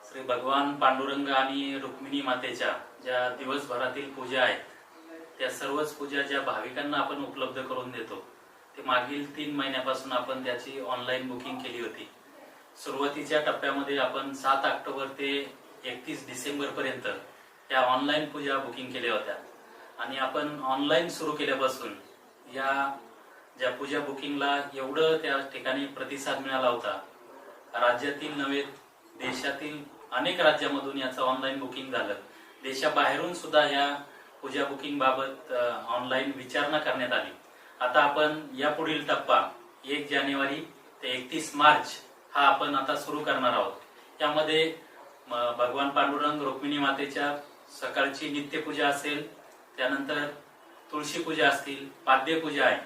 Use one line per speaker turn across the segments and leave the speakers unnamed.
श्री भगवान पांडुरंग आणि रुक्मिणी मातेच्या ज्या दिवसभरातील पूजा आहेत त्या सर्वच पूजा ज्या भाविकांना आपण उपलब्ध करून देतो ते मागील 3 महिन्यापासून आपण त्याची ऑनलाईन बुकिंग केली होती। सुरुवातीच्या टप्प्यामध्ये आपण 7 ऑक्टोबर ते 31 डिसेंबर पर्यंत या ऑनलाईन पूजा बुकिंग केल्या होत्या आणि आपण ऑनलाईन सुरू केल्यापासून या ज्या पूजा बुकिंगला एवढं त्या ठिकाणी प्रतिसाद मिळाला होता। राज्यातील नव्हे देशातील अनेक राज्यामधून याचं ऑनलाईन बुकिंग झालं। देशाबाहेरून सुद्धा या पूजा बुकिंग बाबत ऑनलाईन विचारणा करण्यात आली। आता आपण या पुढील टप्पा 1 जानेवारी ते 31 मार्च हा आपण आता सुरू करणार आहोत। यामध्ये भगवान पांडुरंग रुक्मिणी मातेच्या सकाळची नित्यपूजा असेल, त्यानंतर तुळशी पूजा असतील, पाद्य पूजा आहे,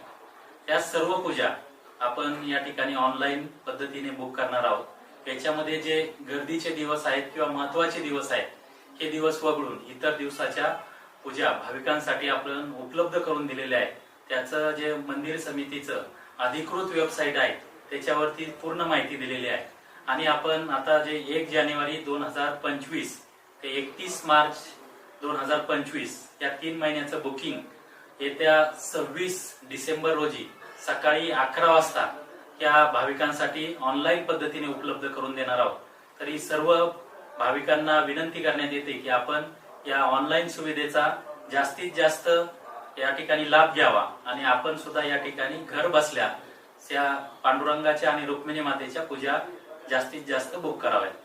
या सर्व पूजा आपण या ठिकाणी ऑनलाईन पद्धतीने बुक करणार आहोत। याच्यामध्ये जे गर्दीचे दिवस आहेत किंवा महत्त्वाचे दिवस आहेत हे दिवस वगळून इतर दिवसाच्या पूजा भाविकांसाठी आपण उपलब्ध करून दिलेले आहे। त्याचं जे मंदिर समितीचं अधिकृत वेबसाईट आहे त्याच्यावरती पूर्ण माहिती दिलेली आहे आणि आपण आता जे 1 जानेवारी 2025 ते 31 मार्च 2025 या 3 महिन्याचं बुकिंग येत्या 26 डिसेंबर रोजी सकाळी 11 वाजता या भाविकांसाठी ऑनलाईन पद्धतीने उपलब्ध करून देणार आहोत। तरी सर्व भाविकांना विनंती करण्यात येते की आपण या ऑनलाईन सुविधेचा जास्तीत जास्त या ठिकाणी लाभ घ्यावा आणि आपण सुद्धा या ठिकाणी घर बसल्या त्या पांडुरंगाच्या आणि रुक्मिणी मातेच्या पूजा जास्तीत जास्त बुक कराव्यात।